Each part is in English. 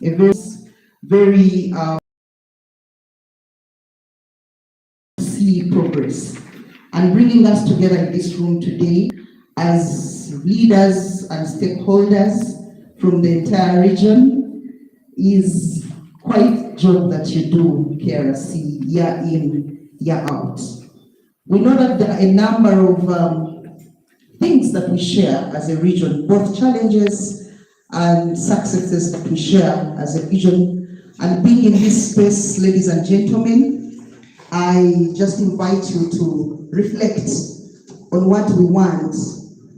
a very see progress, and bringing us together in this room today as leaders and stakeholders from the entire region is quite a job that you do, KRC, year in, year out. We know that there are a number of things that we share as a region, both challenges and successes that we share as a region. And being in this space, ladies and gentlemen, I just invite you to reflect on what we want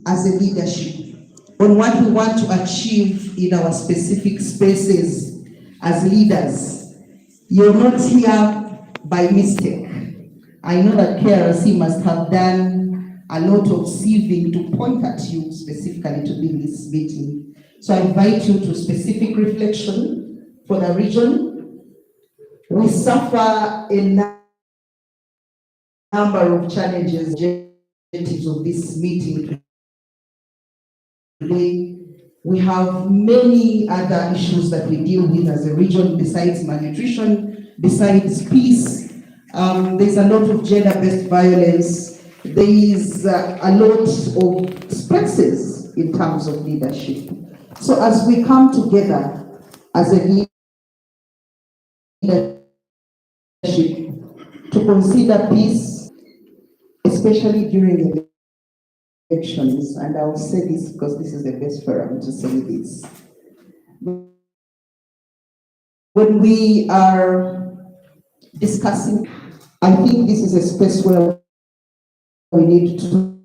as a leadership, on what we want to achieve in our specific spaces as leaders. You're not here by mistake. I know that KRC must have done a lot of sieving to point at you specifically to be in this meeting. So I invite you to specific reflection for the region. We suffer a number of challenges of this meeting today. We have many other issues that we deal with as a region besides malnutrition, besides peace. There's a lot of gender-based violence. There is a lot of spaces in terms of leadership. So as we come together as a leadership to consider peace, especially during elections, and I'll say this because this is the best forum to say this. When we are discussing, I think this is a space where we need to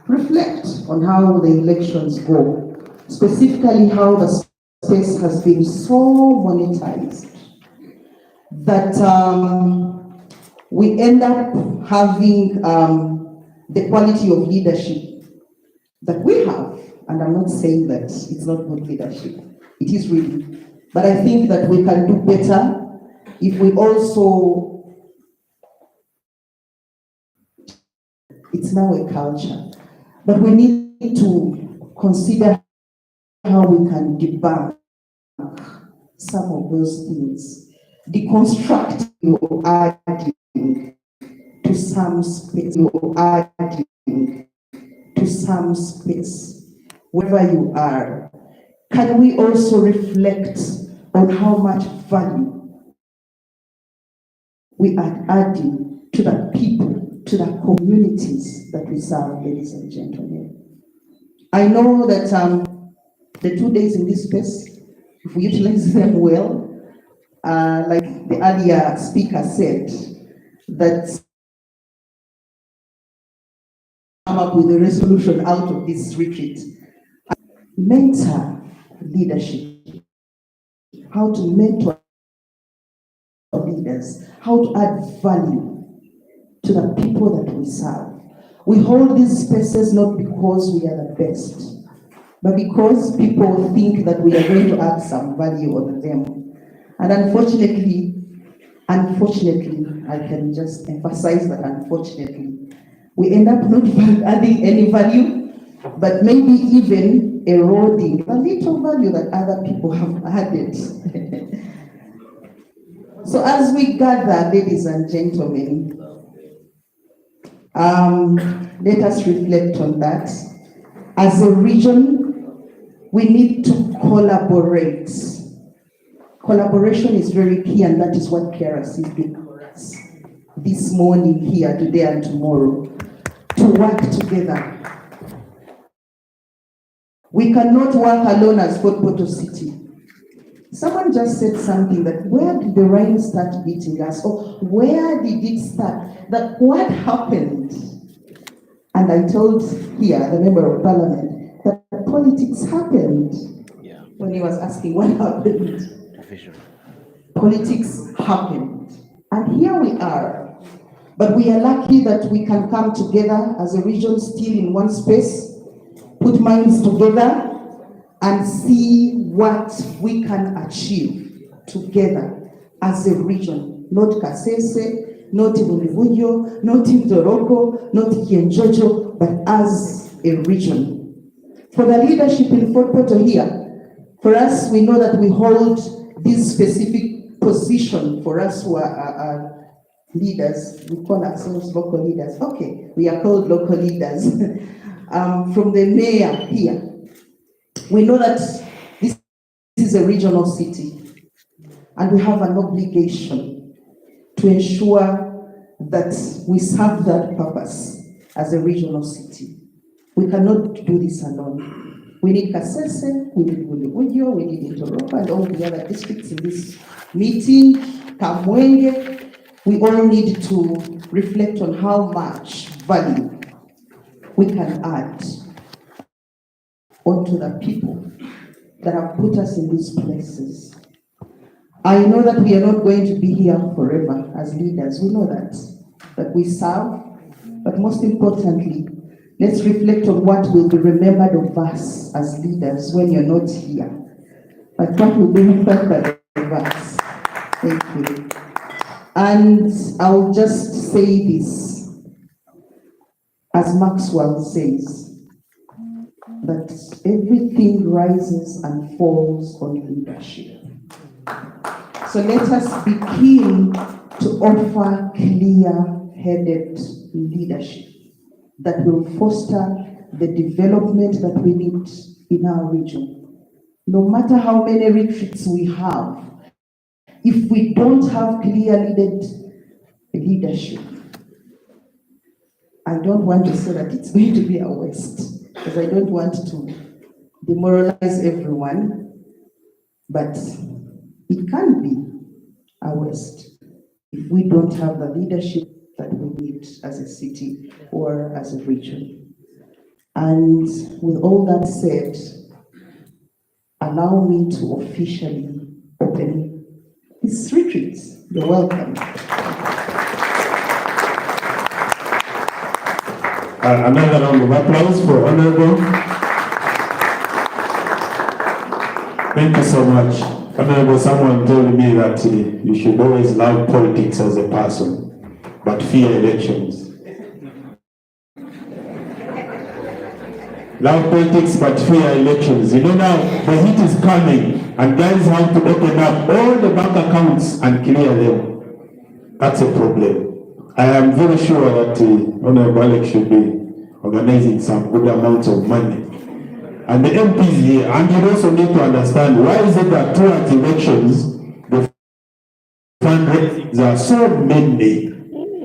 reflect on how the elections go, specifically how the space has been so monetized that we end up having the quality of leadership that we have. And I'm not saying that it's not good leadership, it is really. But I think that we can do better if we also, it's now a culture, but we need to consider how we can debunk some of those things, deconstruct your adding to some space, you're adding to some space, wherever you are. Can we also reflect on how much value we are adding to the people, to the communities that we serve, ladies and gentlemen? I know that the 2 days in this space, if we utilize them well, like the earlier speaker said, that come up with a resolution out of this retreat. Mentor leadership, how to mentor leaders, how to add value to the people that we serve. We hold these spaces not because we are the best, but because people think that we are going to add some value on them. And unfortunately, I can just emphasize that unfortunately, we end up not adding any value, but maybe even eroding a little value that other people have added. So as we gather, ladies and gentlemen, let us reflect on that. As a region, we need to collaborate. Collaboration is very key, and that is what KRC is doing for us this morning, here, today, and tomorrow, to work together. We cannot work alone as Fort Portal City. Someone just said something that, where did the rain start beating us? Or where did it start? That what happened? And I told here, the member of parliament, that politics happened. Yeah. When he was asking what happened. Politics happened. And here we are. But we are lucky that we can come together as a region, still in one space, put minds together, and see what we can achieve together as a region. Not Kasese, not Ibunivujo, not Toroko, not Kienjojo, but as a region. For the leadership in Fort Portal here, For us, we know that we hold this specific position. For us who are leaders, we call ourselves local leaders. Okay, we are called local leaders. From the mayor here, we know that this is a regional city, and we have an obligation to ensure that we serve that purpose as a regional city. We cannot do this alone. We need Kasese, we need Bulibugyo, we need Intoropa, and all the other districts in this meeting, Kamwenge. We all need to reflect on how much value we can add onto the people that have put us in these places. I know that we are not going to be here forever as leaders. We know that we serve, but most importantly, let's reflect on what will be remembered of us as leaders when you're not here. But what will be remembered of us? Thank you. And I'll just say this, as Maxwell says, that everything rises and falls on leadership. So let us be keen to offer clear-headed leadership that will foster the development that we need in our region. No matter how many retreats we have, if we don't have clear-headed leadership, I don't want to say that it's going to be a waste, because I don't want to demoralize everyone, but it can be a waste if we don't have the leadership that we need as a city or as a region. And with all that said, allow me to officially open this retreat. You're welcome. Another round of applause for Honorable. Thank you so much. Honorable, someone told me that you should always love politics as a person, but fear elections. Love politics, but fear elections. You know now, the heat is coming, and guys have to open up all the bank accounts and clear them. That's a problem. I am very sure that Honorable Alex should be organizing some good amounts of money. And the MPs here, and you also need to understand, why is it that towards elections, the fundraisings are so many?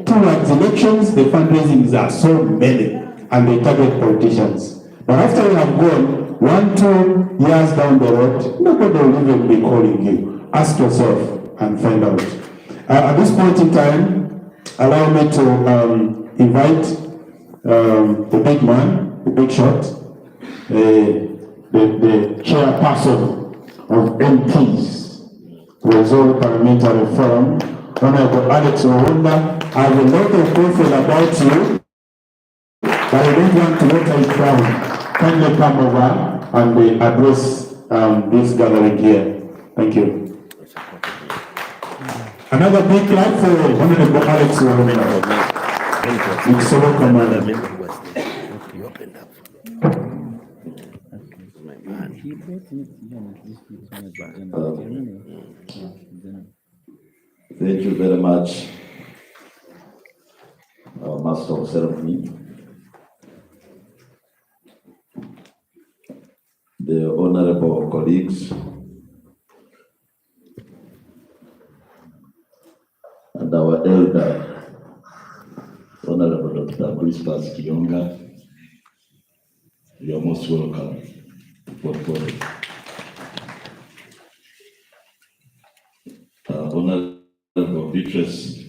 Towards elections, the fundraisings are so many, and they target politicians. But after you have gone 1-2 years down the road, nobody will even be calling you. Ask yourself and find out. At this point in time, allow me to invite the big man, the big shot, the chairperson of MPs, Resolve Parliamentary Forum, Honorable Alex Owunda. I have a lot of profile about you, but I don't want to water it down. Kindly come over and address this gathering here. Thank you. Another big clap for Honorable Alex Owunda. It's so welcome. Thank you very much, Master of Ceremony, the honorable colleagues, and our elder, Honorable Dr. Christmas Kionga. You are most welcome. Honorable Beatrice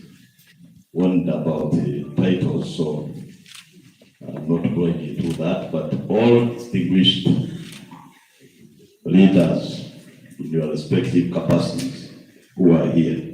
warned about the titles, so I'm not going into that, but all distinguished leaders in your respective capacities who are here.